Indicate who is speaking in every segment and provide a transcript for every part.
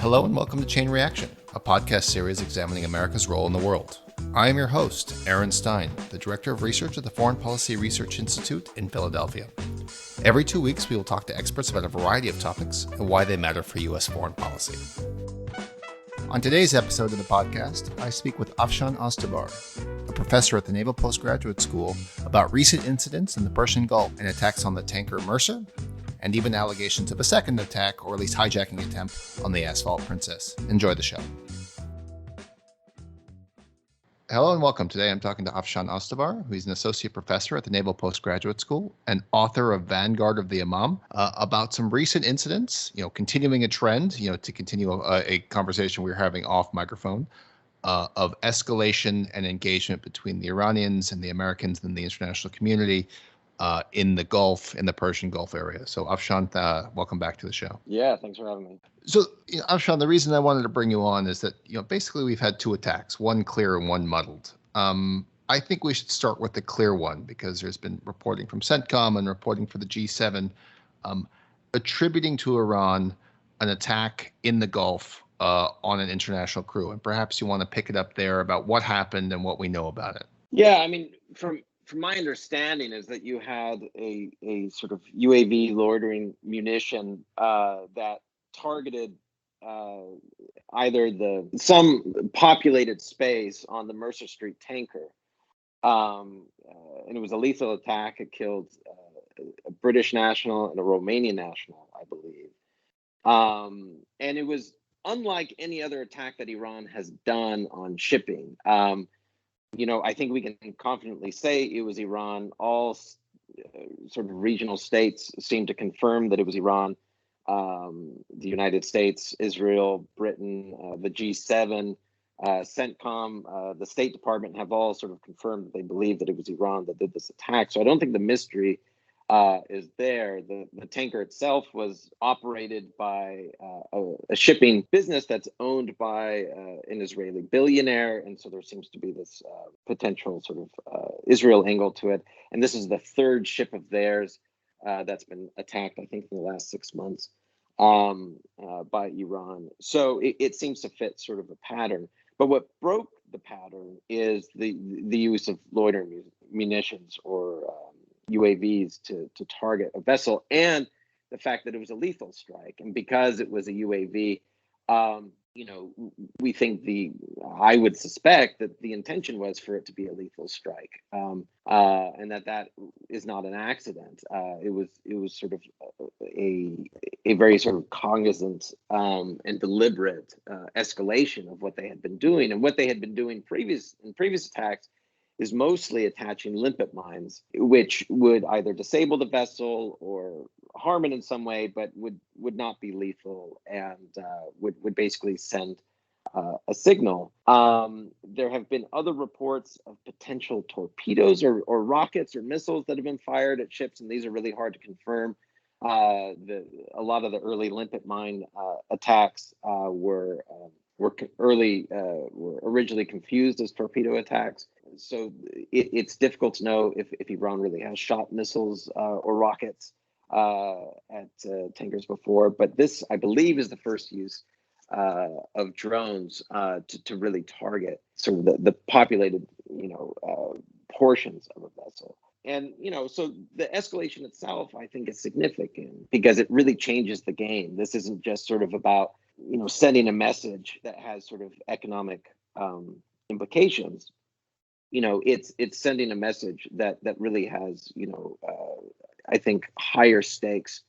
Speaker 1: Hello and welcome to Chain Reaction, a podcast series examining America's role in the world. I am your host, Aaron Stein, the Director of Research at the Foreign Policy Research Institute in Philadelphia. Every 2 weeks, we will talk to experts about a variety of topics and why they matter for U.S. foreign policy. On today's episode of the podcast, I speak with Afshon Ostovar, a professor at the Naval Postgraduate School, about recent incidents in the Persian Gulf and attacks on the tanker Mercer, and even allegations of a second attack, or at least hijacking attempt, on the Asphalt Princess. Enjoy the show. Hello and welcome. Today I'm talking to Afshon Ostovar, who is an associate professor at the Naval Postgraduate School and author of Vanguard of the Imam, about some recent incidents, continuing a trend, to continue a conversation we were having off microphone, of escalation and engagement between the Iranians and the Americans and the international community in the Gulf, in the Persian Gulf area. So Afshon, welcome back to the show.
Speaker 2: Yeah, thanks for having me.
Speaker 1: So, Afshon, the reason I wanted to bring you on is that, basically we've had two attacks, one clear and one muddled. I think we should start with the clear one because there's been reporting from CENTCOM and reporting for the G7 attributing to Iran an attack in the Gulf on an international crew. And perhaps you want to pick it up there about what happened and what we know about it.
Speaker 2: Yeah, I mean, from my understanding is that you had a sort of UAV loitering munition that targeted either some populated space on the Mercer Street tanker, and it was a lethal attack. It killed a British national and a Romanian national, I believe, and it was unlike any other attack that Iran has done on shipping. I think we can confidently say it was Iran. All sort of regional states seem to confirm that it was Iran. The United States, Israel, Britain, the G7, CENTCOM, the State Department have all sort of confirmed that they believe that it was Iran that did this attack. So I don't think the mystery is there. The tanker itself was operated by a shipping business that's owned by an Israeli billionaire, and so there seems to be this potential sort of Israel angle to it. And this is the third ship of theirs that's been attacked, I think, in the last 6 months by Iran. So it seems to fit sort of a pattern. But what broke the pattern is the use of loitering munitions or UAVs to target a vessel, and the fact that it was a lethal strike. And because it was a UAV, we think I would suspect that the intention was for it to be a lethal strike, and that is not an accident. It was sort of a very sort of cognizant and deliberate escalation of what they had been doing, and what they had been doing in previous attacks is mostly attaching limpet mines, which would either disable the vessel or harm it in some way, but would not be lethal and would basically send a signal. There have been other reports of potential torpedoes or rockets or missiles that have been fired at ships, and these are really hard to confirm. A lot of the early limpet mine attacks were originally confused as torpedo attacks. So it's difficult to know if Iran really has shot missiles or rockets at tankers before. But this, I believe, is the first use of drones to really target sort of the populated, portions of a vessel. And, so the escalation itself, I think, is significant because it really changes the game. This isn't just sort of about, sending a message that has sort of economic implications. It's sending a message that really has, I think, higher stakes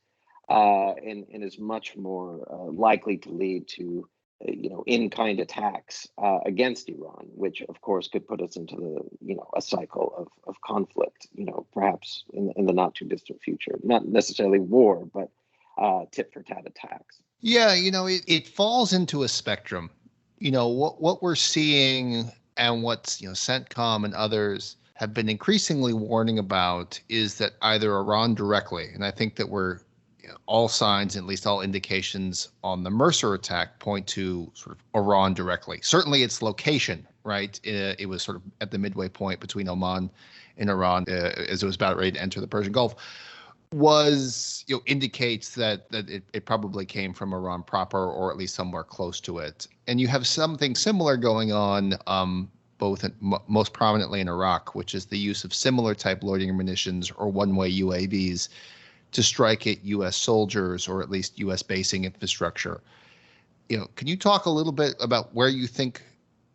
Speaker 2: and is much more likely to lead to, in-kind attacks against Iran, which, of course, could put us into a cycle of conflict, perhaps in the not too distant future. Not necessarily war, but tit-for-tat attacks.
Speaker 1: Yeah, it falls into a spectrum. What we're seeing and what CENTCOM and others have been increasingly warning about is that either Iran directly, and I think that all signs, at least all indications on the Mercer attack point to sort of Iran directly. Certainly its location, right? It was sort of at the midway point between Oman and Iran as it was about ready to enter the Persian Gulf. was, indicates that it probably came from Iran proper, or at least somewhere close to it. And you have something similar going on, both most prominently in Iraq, which is the use of similar type loitering munitions or one-way UAVs to strike at U.S. soldiers or at least U.S. basing infrastructure. Can you talk a little bit about where you think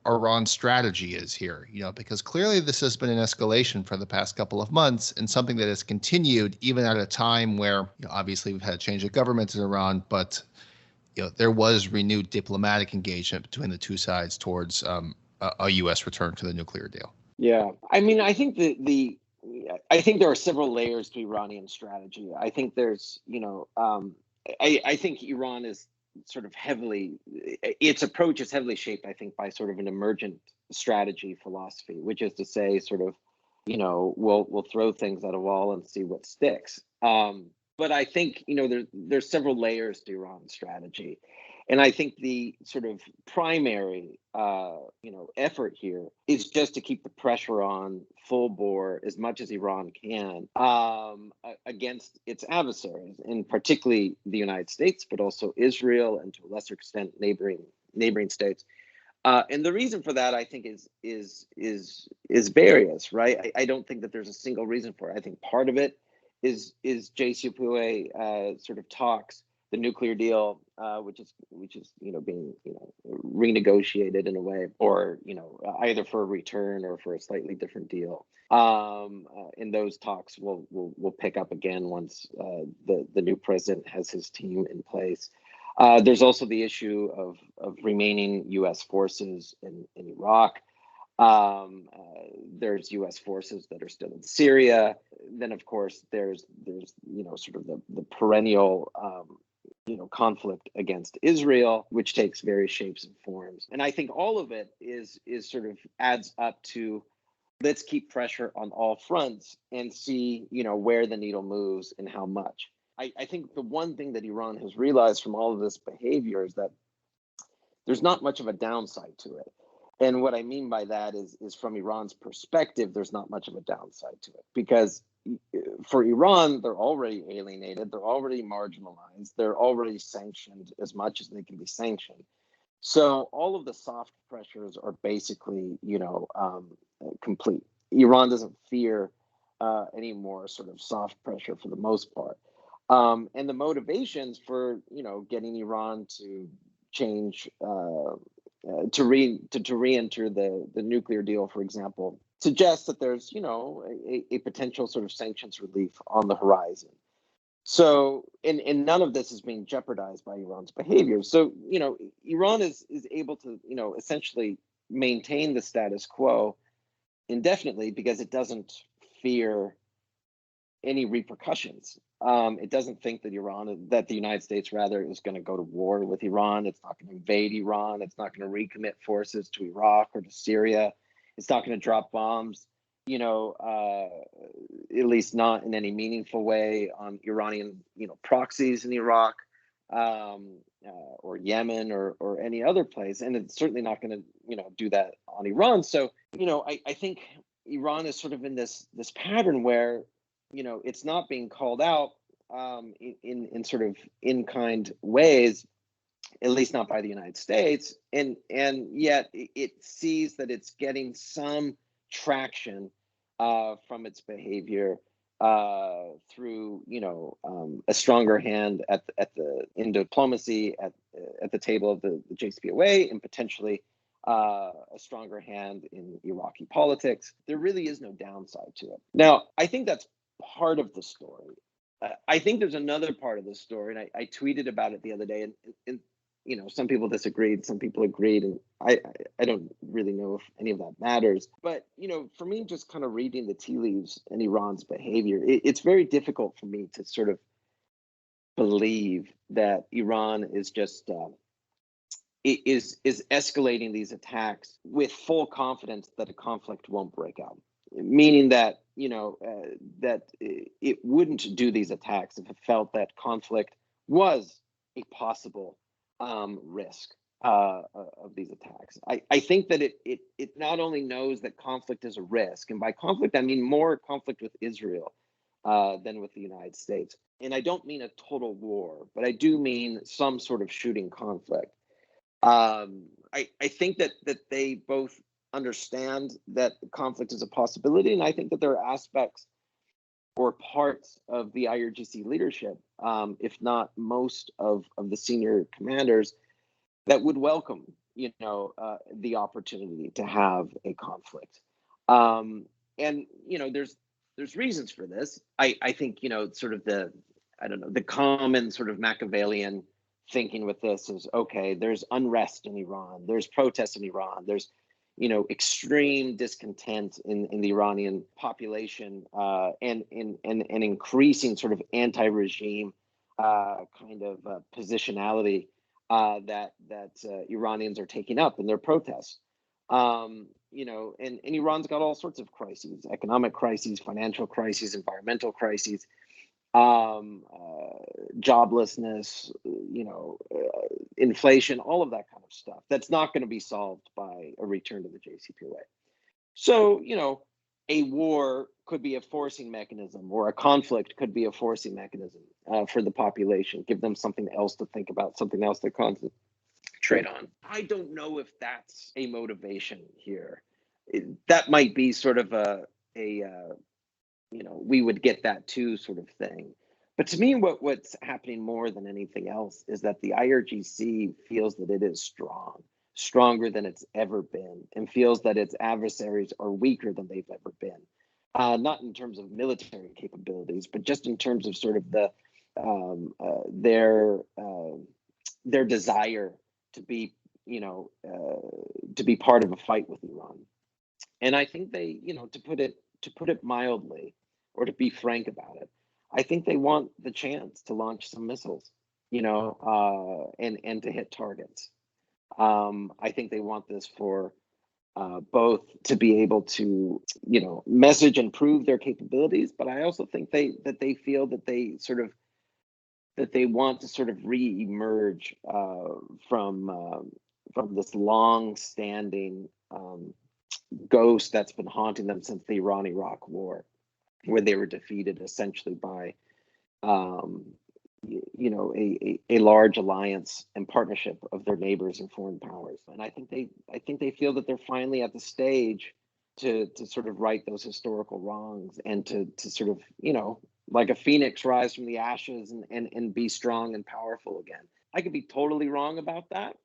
Speaker 1: Iran's strategy is here? Because clearly this has been an escalation for the past couple of months, and something that has continued even at a time where, obviously we've had a change of government in Iran, but there was renewed diplomatic engagement between the two sides towards a U.S. return to the nuclear deal.
Speaker 2: Yeah, I mean, I think I think there are several layers to Iranian strategy. I think there's, I think Iran is sort of its approach is heavily shaped, I think, by sort of an emergent strategy philosophy, which is to say, sort of, we'll throw things at a wall and see what sticks. But I think, there's several layers to Iran's strategy. And I think the sort of primary, effort here is just to keep the pressure on full bore as much as Iran can against its adversaries, and particularly the United States, but also Israel and to a lesser extent neighboring states. And the reason for that, I think, is various, right? I don't think that there's a single reason for it. I think part of it is JCPOA sort of talks, the nuclear deal, which is being renegotiated in a way, or either for a return or for a slightly different deal. In those talks will pick up again once the new president has his team in place. There's also the issue of remaining U.S. forces in Iraq. There's U.S. forces that are still in Syria. Then, of course, there's sort of the perennial conflict against Israel, which takes various shapes and forms. And I think all of it is sort of adds up to, let's keep pressure on all fronts and see where the needle moves and how much. I think the one thing that Iran has realized from all of this behavior is that there's not much of a downside to it. And what I mean by that is from Iran's perspective, there's not much of a downside to it, because for Iran, they're already alienated, they're already marginalized, they're already sanctioned as much as they can be sanctioned. So all of the soft pressures are basically, complete. Iran doesn't fear any more sort of soft pressure for the most part. And the motivations for, getting Iran to change, to re-enter the nuclear deal, for example, suggests that there's, a potential sort of sanctions relief on the horizon. So, and none of this is being jeopardized by Iran's behavior. So, Iran is able to, essentially maintain the status quo indefinitely because it doesn't fear any repercussions. It doesn't think that the United States rather is going to go to war with Iran. It's not going to invade Iran. It's not going to recommit forces to Iraq or to Syria. It's not going to drop bombs, at least not in any meaningful way on Iranian, proxies in Iraq, or Yemen or any other place. And it's certainly not going to, do that on Iran. So, I think Iran is sort of in this pattern where, it's not being called out in sort of in-kind ways, at least not by the United States, and yet it sees that it's getting some traction from its behavior through a stronger hand in diplomacy at the table of the JCPOA, and potentially a stronger hand in Iraqi politics. There really is no downside to it. Now, I think that's part of the story. I think there's another part of the story, and I tweeted about it the other day, and some people disagreed, some people agreed, and I don't really know if any of that matters. But for me, just kind of reading the tea leaves in Iran's behavior, it's very difficult for me to sort of believe that Iran is just is escalating these attacks with full confidence that a conflict won't break out. Meaning that that it wouldn't do these attacks if it felt that conflict was a possible risk of these attacks. I think that it not only knows that conflict is a risk, and by conflict I mean more conflict with Israel than with the United States. And I don't mean a total war, but I do mean some sort of shooting conflict. I think that they both understand that conflict is a possibility, and I think that there are aspects or parts of the IRGC leadership, if not most of the senior commanders, that would welcome, the opportunity to have a conflict. And there's reasons for this. I think sort of the common sort of Machiavellian thinking with this is, okay, there's unrest in Iran, there's protests in Iran, there's extreme discontent in the Iranian population, and increasing sort of anti-regime kind of positionality that Iranians are taking up in their protests. And Iran's got all sorts of crises: economic crises, financial crises, environmental crises, joblessness, inflation, all of that kind of stuff. That's not going to be solved by a return to the JCPOA. So, a war could be a forcing mechanism, or a conflict could be a forcing mechanism for the population, give them something else to think about, something else to concentrate on. I don't know if that's a motivation here. That might be sort of we would get that too sort of thing. But to me, what's happening more than anything else is that the IRGC feels that it is stronger than it's ever been, and feels that its adversaries are weaker than they've ever been. Not in terms of military capabilities, but just in terms of sort of their desire to be, to be part of a fight with Iran. And I think they, to put it mildly, or to be frank about it, I think they want the chance to launch some missiles, and to hit targets. I think they want this for both to be able to, message and prove their capabilities, but I also think that they feel that they want to sort of re-emerge from this long-standing ghost that's been haunting them since the Iran-Iraq War, where they were defeated essentially by a large alliance and partnership of their neighbors and foreign powers. And I think they feel that they're finally at the stage to sort of right those historical wrongs, and to sort of, like a phoenix, rise from the ashes and be strong and powerful again. I could be totally wrong about that.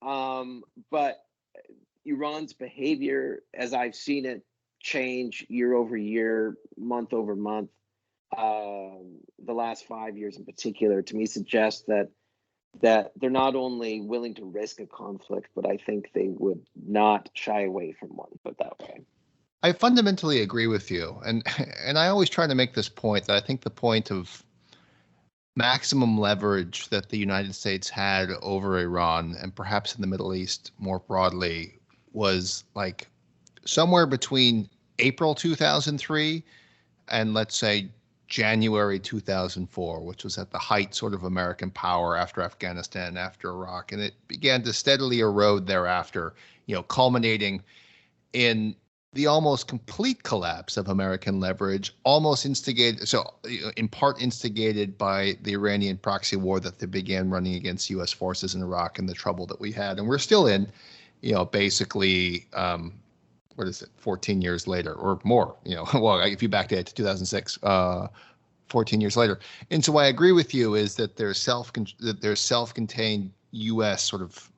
Speaker 2: But Iran's behavior, as I've seen it change year over year, month over month, the last 5 years in particular, to me suggests that they're not only willing to risk a conflict, but I think they would not shy away from one, put that way.
Speaker 1: I fundamentally agree with you. And I always try to make this point, that I think the point of maximum leverage that the United States had over Iran, and perhaps in the Middle East more broadly, was like somewhere between April 2003 and, let's say, January 2004, which was at the height sort of American power after Afghanistan, after Iraq. And it began to steadily erode thereafter, culminating in the almost complete collapse of American leverage, in part instigated by the Iranian proxy war that they began running against U.S. forces in Iraq, and the trouble that we had. And we're still in, basically, 14 years later or more, well, if you backdate it to 2006, 14 years later. And so I agree with you is that there's self-contained U.S. sort of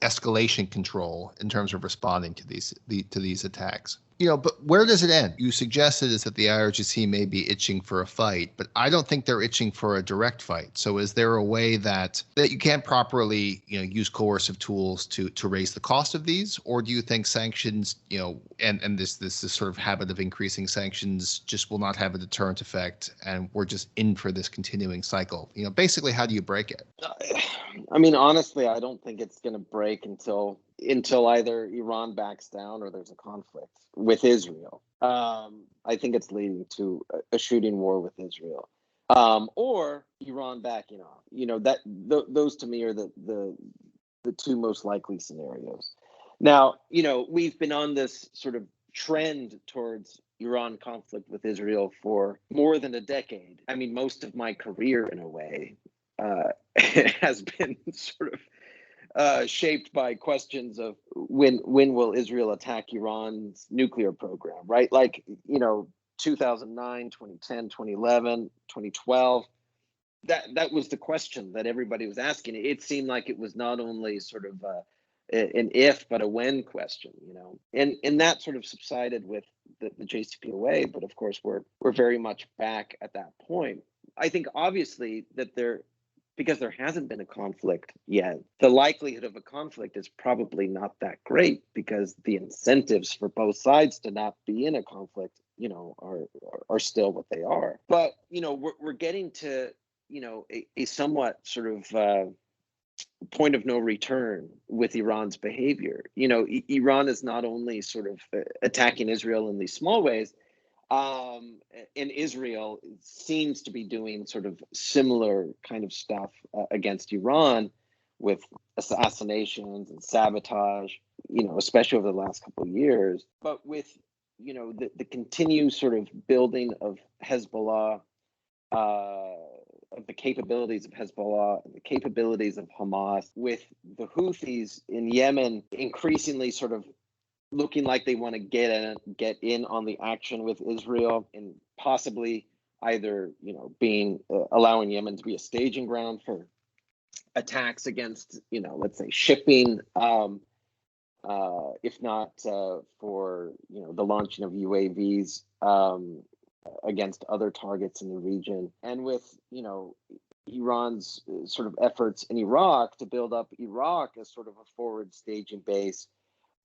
Speaker 1: escalation control in terms of responding to these attacks. But where does it end? You suggested is that the IRGC may be itching for a fight, but I don't think they're itching for a direct fight. So is there a way that you can't properly, use coercive tools to raise the cost of these? Or do you think sanctions, and this sort of habit of increasing sanctions just will not have a deterrent effect, and we're just in for this continuing cycle? Basically, how do you break it?
Speaker 2: I mean, honestly, I don't think it's going to break until either Iran backs down or there's a conflict with Israel. I think it's leading to a shooting war with Israel, or Iran backing off. Those to me are the two most likely scenarios. Now, we've been on this sort of trend towards Iran conflict with Israel for more than a decade. I mean, most of my career, in a way, has been sort of shaped by questions of when will Israel attack Iran's nuclear program, right? Like, 2009, 2010, 2011, 2012. That was the question that everybody was asking. It seemed like it was not only sort of an if but a when question, and that sort of subsided with the JCPOA. But of course, we're very much back at that point. I think obviously that because there hasn't been a conflict yet, the likelihood of a conflict is probably not that great, because the incentives for both sides to not be in a conflict, are still what they are. But we're getting to a somewhat sort of point of no return with Iran's behavior. Iran is not only sort of attacking Israel in these small ways, and Israel seems to be doing sort of similar kind of stuff against Iran with assassinations and sabotage, especially over the last couple of years. But with, the continued sort of building of Hezbollah, of the capabilities of Hezbollah and the capabilities of Hamas, with the Houthis in Yemen increasingly sort of looking like they want to get in on the action with Israel, and possibly either allowing Yemen to be a staging ground for attacks against let's say shipping, if not for the launching of UAVs against other targets in the region, and with Iran's sort of efforts in Iraq to build up Iraq as sort of a forward staging base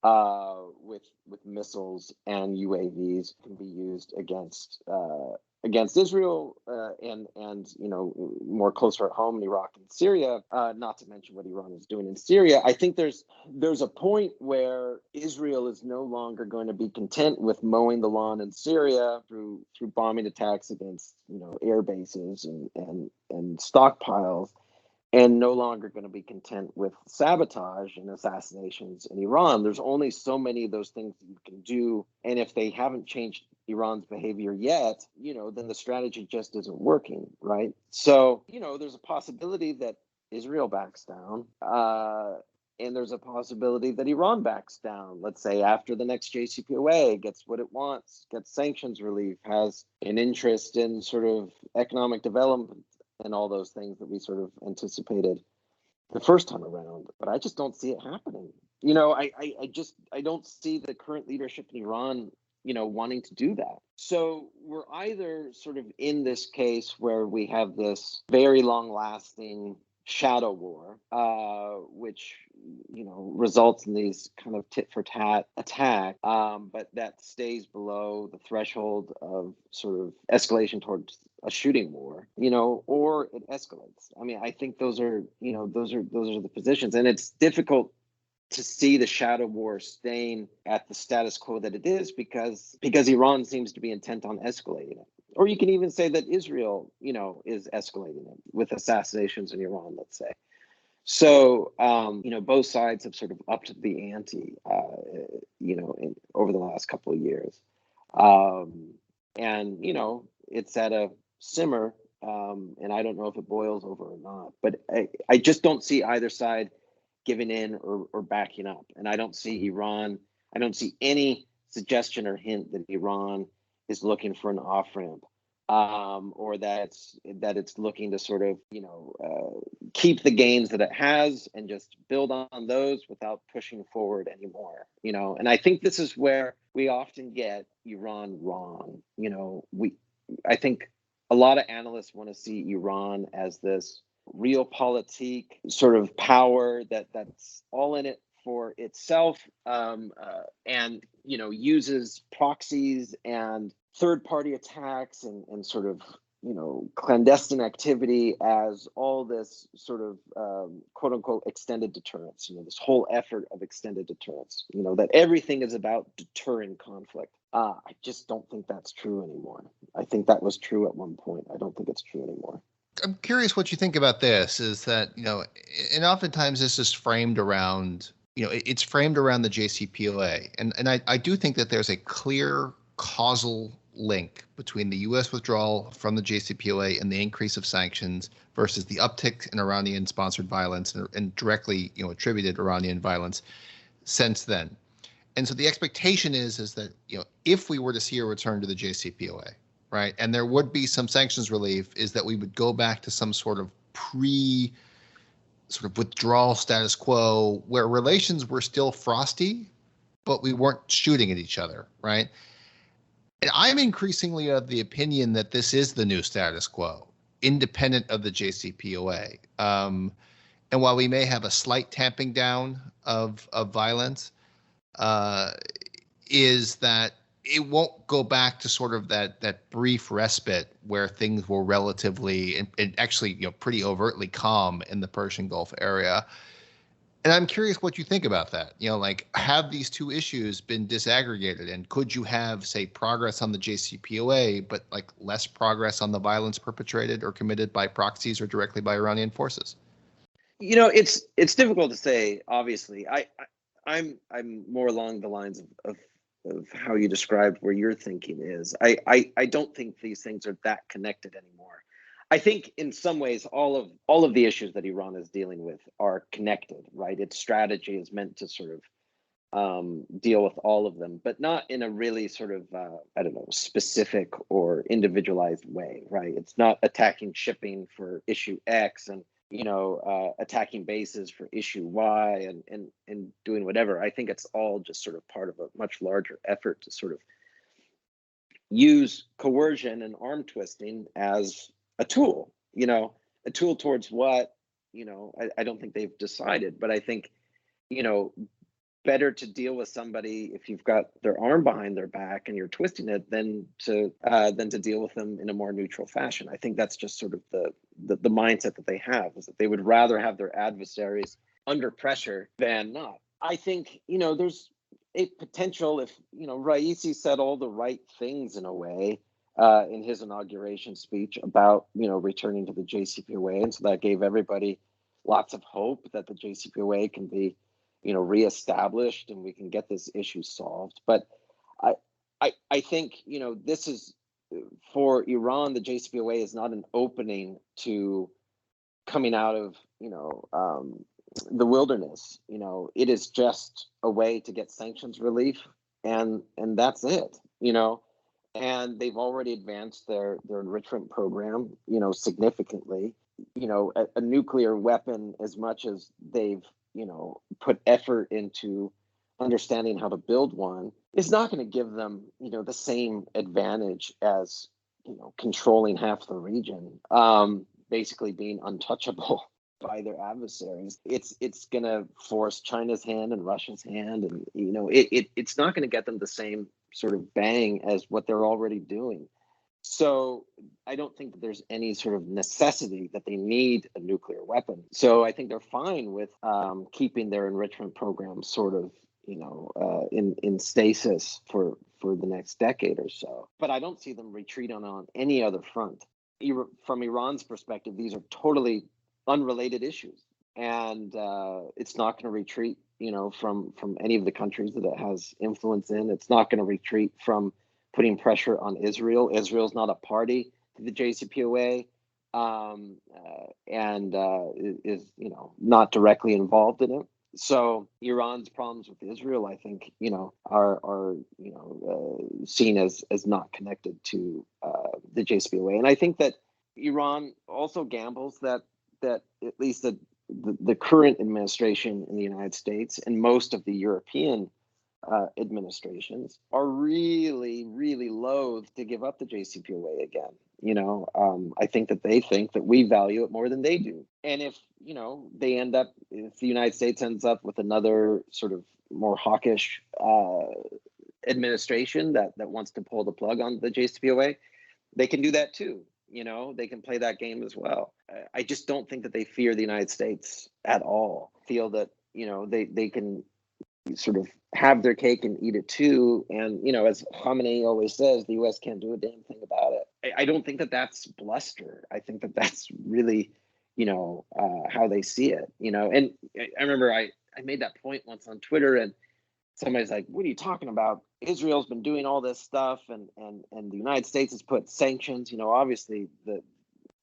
Speaker 2: with missiles and UAVs can be used against Israel, and more closer at home in Iraq and Syria, not to mention what Iran is doing in Syria. I think there's a point where Israel is no longer going to be content with mowing the lawn in Syria through bombing attacks against air bases and stockpiles, and no longer going to be content with sabotage and assassinations in Iran. There's only so many of those things that you can do. And if they haven't changed Iran's behavior yet, then the strategy just isn't working, right? So, there's a possibility that Israel backs down, and there's a possibility that Iran backs down, let's say after the next JCPOA, gets what it wants, gets sanctions relief, has an interest in sort of economic development and all those things that we sort of anticipated the first time around. But I just don't see it happening. I don't see the current leadership in Iran, wanting to do that. So we're either sort of in this case where we have this very long-lasting shadow war, which results in these kind of tit-for-tat attack, but that stays below the threshold of sort of escalation towards a shooting war, or it escalates. I mean, I think those are the positions, and it's difficult to see the shadow war staying at the status quo that it is, because Iran seems to be intent on escalating it. Or you can even say that Israel, is escalating it with assassinations in Iran, let's say. So, both sides have sort of upped the ante, over the last couple of years. And, it's at a simmer, and I don't know if it boils over or not. But I just don't see either side giving in or backing up. And I don't see any suggestion or hint that Iran is looking for an off-ramp, or that it's looking to sort of, keep the gains that it has and just build on those without pushing forward anymore, And I think this is where we often get Iran wrong. I think a lot of analysts want to see Iran as this realpolitik sort of power that's all in it for itself, and uses proxies and third-party attacks and sort of clandestine activity as all this sort of quote-unquote extended deterrence. This whole effort of extended deterrence. That everything is about deterring conflict. I just don't think that's true anymore. I think that was true at one point. I don't think it's true anymore.
Speaker 1: I'm curious what you think about this, is that, and oftentimes this is framed around, it's framed around the JCPOA. And I do think that there's a clear causal link between the U.S. withdrawal from the JCPOA and the increase of sanctions versus the uptick in Iranian-sponsored violence and directly, attributed Iranian violence since then. And so the expectation is that, if we were to see a return to the JCPOA, right, and there would be some sanctions relief, is that we would go back to some sort of withdrawal status quo where relations were still frosty, but we weren't shooting at each other, right? And I'm increasingly of the opinion that this is the new status quo, independent of the JCPOA. And while we may have a slight tamping down of violence, is that it won't go back to sort of that brief respite where things were relatively and actually pretty overtly calm in the Persian Gulf area. And I'm curious what you think about that. Have these two issues been disaggregated, and could you have, say, progress on the JCPOA, but less progress on the violence perpetrated or committed by proxies or directly by Iranian forces?
Speaker 2: It's difficult to say. Obviously, I'm more along the lines of how you described where your thinking is. I don't think these things are that connected anymore. I think in some ways all of the issues that Iran is dealing with are connected, right? Its strategy is meant to sort of deal with all of them, but not in a really sort of specific or individualized way, right? It's not attacking shipping for issue X and attacking bases for issue Y and doing whatever. I think it's all just sort of part of a much larger effort to sort of use coercion and arm twisting as a tool, a tool towards what, I don't think they've decided, but I think, better to deal with somebody if you've got their arm behind their back and you're twisting it than to deal with them in a more neutral fashion. I think that's just sort of the mindset that they have, is that they would rather have their adversaries under pressure than not. I think, there's a potential if, Raisi said all the right things in a way in his inauguration speech about, returning to the JCPOA. And so that gave everybody lots of hope that the JCPOA can be, reestablished and we can get this issue solved. But I think, this is, for Iran, the JCPOA is not an opening to coming out of, the wilderness. It is just a way to get sanctions relief, and that's it. And they've already advanced their enrichment program, significantly. A nuclear weapon, as much as they've, put effort into understanding how to build one, is not going to give them, the same advantage as, controlling half the region, basically being untouchable by their adversaries. It's going to force China's hand and Russia's hand, and it's not going to get them the same sort of bang as what they're already doing. So I don't think that there's any sort of necessity that they need a nuclear weapon. So I think they're fine with keeping their enrichment program sort of, in stasis for the next decade or so. But I don't see them retreating on any other front. From Iran's perspective, these are totally unrelated issues, and it's not going to retreat, from any of the countries that it has influence in. It's not going to retreat from putting pressure on Israel. Israel's not a party to the JCPOA, and is not directly involved in it. So Iran's problems with Israel, I think, are seen as not connected to the JCPOA. And I think that Iran also gambles that at least the current administration in the United States and most of the European administrations are really, really loath to give up the JCPOA again. I think that they think that we value it more than they do. And if the United States ends up with another sort of more hawkish administration that wants to pull the plug on the JCPOA, they can do that too. They can play that game as well. I just don't think that they fear the United States at all. Feel that, they can sort of have their cake and eat it too. And, as Khamenei always says, the U.S. can't do a damn thing about it. I don't think that that's bluster. I think that that's really, how they see it, and I remember I made that point once on Twitter, and somebody's like, what are you talking about? Israel's been doing all this stuff, and the United States has put sanctions. Obviously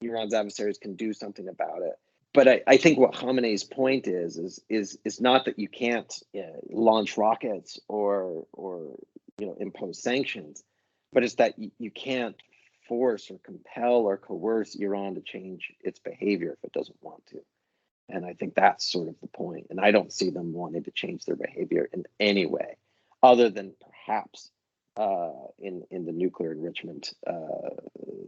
Speaker 2: Iran's adversaries can do something about it. But I think what Khamenei's point is not that you can't launch rockets or impose sanctions, but it's that you can't force or compel or coerce Iran to change its behavior if it doesn't want to. And I think that's sort of the point. And I don't see them wanting to change their behavior in any way, other than perhaps in the nuclear enrichment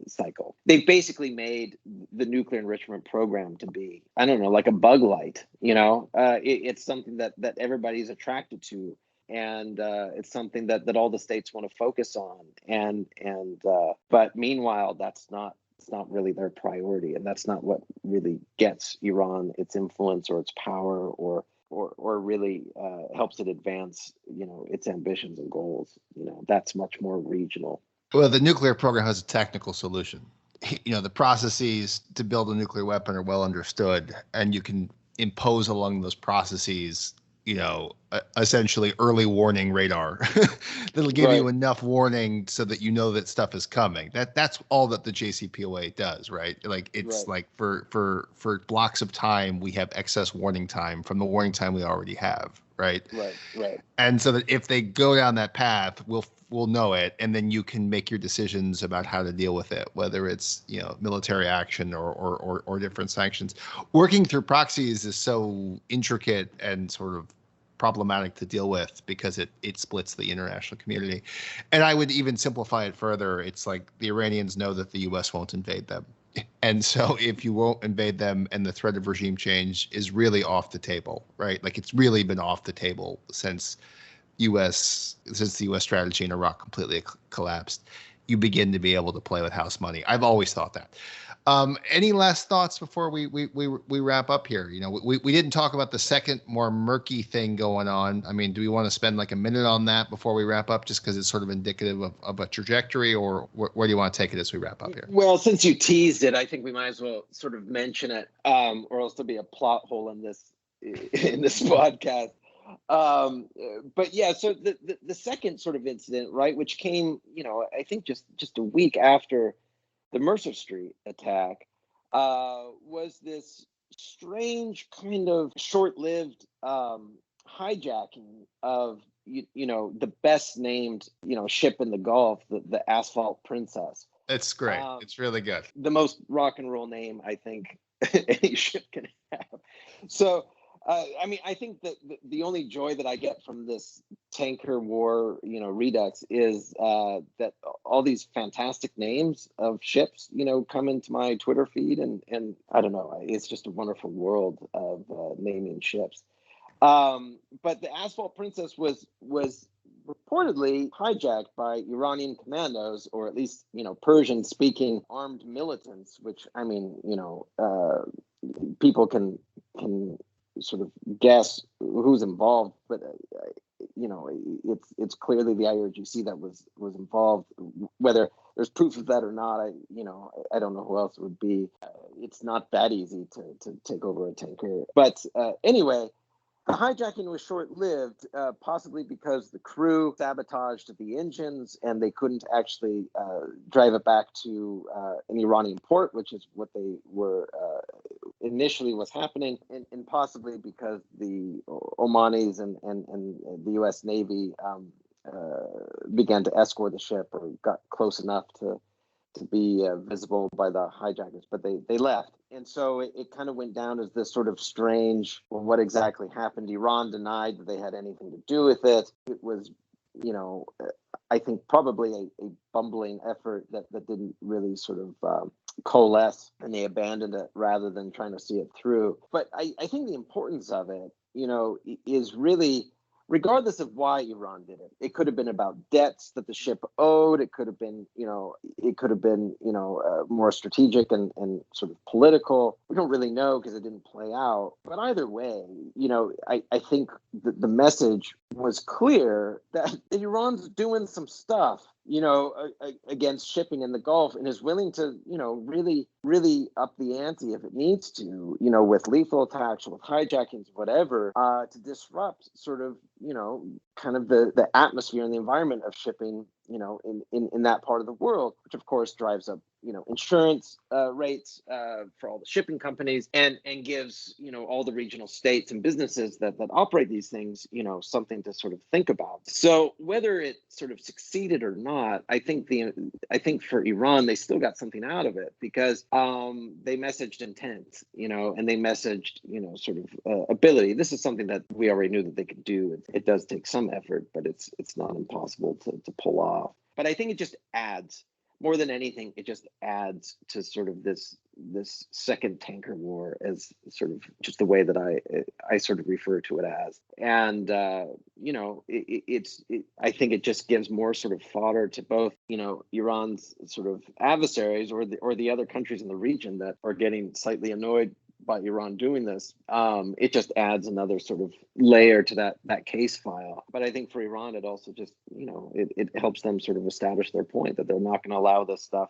Speaker 2: cycle. They've basically made the nuclear enrichment program to be, I don't know, like a bug light. It's something that everybody's attracted to, and it's something that all the states want to focus on. But meanwhile, it's not really their priority, and that's not what really gets Iran its influence or its power, or really helps it advance, its ambitions and goals. That's much more regional.
Speaker 1: Well, the nuclear program has a technical solution. The processes to build a nuclear weapon are well understood, and you can impose along those processes, essentially early warning radar that'll give you enough warning so that that stuff is coming. That's all that the JCPOA does, right? Like it's like for blocks of time, we have excess warning time from the warning time we already have, right?
Speaker 2: Right.
Speaker 1: And so that if they go down that path, we'll know it, and then you can make your decisions about how to deal with it, whether it's military action or different sanctions. Working through proxies is so intricate and sort of problematic to deal with because it splits the international community. And I would even simplify it further. It's like the Iranians know that the U.S. won't invade them. And so if you won't invade them and the threat of regime change is really off the table, right? Like it's really been off the table since the U.S. strategy in Iraq completely collapsed, you begin to be able to play with house money. I've always thought that. Any last thoughts before we wrap up here? We didn't talk about the second, more murky thing going on. I mean, do we want to spend like a minute on that before we wrap up, just because it's sort of indicative of a trajectory, or where do you want to take it as we wrap up here?
Speaker 2: Well, since you teased it, I think we might as well sort of mention it, or else there'll be a plot hole in this podcast. But yeah, so the second sort of incident, right, which came, I think just a week after the Mercer Street attack, was this strange kind of short-lived hijacking of the best named ship in the Gulf, the Asphalt Princess.
Speaker 1: It's great. It's really good.
Speaker 2: The most rock and roll name I think any ship can have. So I think that the only joy that I get from this tanker war, redux, is that all these fantastic names of ships, come into my Twitter feed, and I don't know, it's just a wonderful world of naming ships. But the Asphalt Princess was reportedly hijacked by Iranian commandos, or at least, Persian-speaking armed militants, which, I mean, people can sort of guess who's involved, but it's clearly the IRGC that was involved. Whether there's proof of that or not, I don't know who else it would be. It's not that easy to take over a tanker. But anyway, the hijacking was short-lived, possibly because the crew sabotaged the engines and they couldn't actually drive it back to an Iranian port, which is what they were initially was happening, and possibly because the Omanis and the U.S. Navy began to escort the ship, or got close enough to be visible by the hijackers, but they left. And so it kind of went down as this sort of strange, well, what exactly happened? Iran denied that they had anything to do with it. It was, I think probably a bumbling effort that didn't really sort of coalesce, and they abandoned it rather than trying to see it through. But I think the importance of it, is really, regardless of why Iran did it, it could have been about debts that the ship owed. It could have been, more strategic and sort of political. We don't really know because it didn't play out. But either way, I think the message was clear that Iran's doing some stuff, against shipping in the Gulf, and is willing to, really, really up the ante if it needs to, with lethal attacks, with hijackings, whatever, to disrupt sort of, kind of the atmosphere and the environment of shipping, in that part of the world, which of course drives up, insurance rates for all the shipping companies, and gives, all the regional states and businesses that operate these things, something to sort of think about. So whether it sort of succeeded or not, I think for Iran, they still got something out of it, because they messaged intent, and they messaged, sort of ability. This is something that we already knew that they could do. It does take some effort, but it's not impossible to pull off. But I think it just adds, more than anything, it just adds to sort of this second tanker war, as sort of just the way that I sort of refer to it as. And I think it just gives more sort of fodder to both, Iran's sort of adversaries, or the other countries in the region that are getting slightly annoyed by Iran doing this. It just adds another sort of layer to that case file. But I think for Iran, it also just, it helps them sort of establish their point that they're not going to allow this stuff.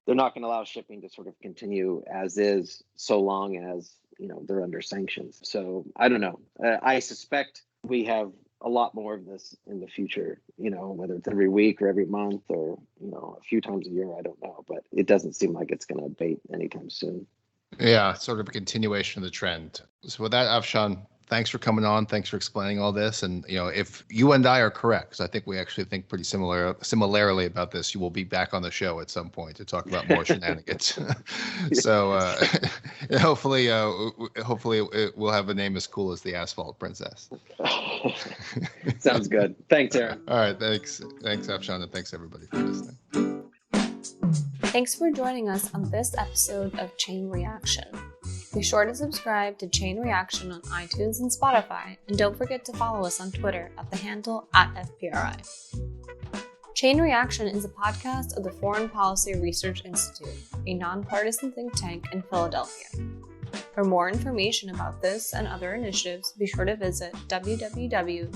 Speaker 2: They're not going to allow shipping to sort of continue as is, so long as, they're under sanctions. So I don't know. I suspect we have a lot more of this in the future, whether it's every week or every month, or, a few times a year, I don't know. But it doesn't seem like it's going to abate anytime soon.
Speaker 1: Yeah, sort of a continuation of the trend. So with that, Afshon, thanks for coming on. Thanks for explaining all this. And, if you and I are correct, 'cause I think we actually think pretty similarly about this, you will be back on the show at some point to talk about more shenanigans. So hopefully we'll have a name as cool as the Asphalt Princess.
Speaker 2: Sounds good. Thanks, Aaron.
Speaker 1: All right. Thanks, Afshon, and thanks everybody for listening.
Speaker 3: Thanks for joining us on this episode of Chain Reaction. Be sure to subscribe to Chain Reaction on iTunes and Spotify, and don't forget to follow us on Twitter at the handle @FPRI. Chain Reaction is a podcast of the Foreign Policy Research Institute, a nonpartisan think tank in Philadelphia. For more information about this and other initiatives, be sure to visit www.fpri.org.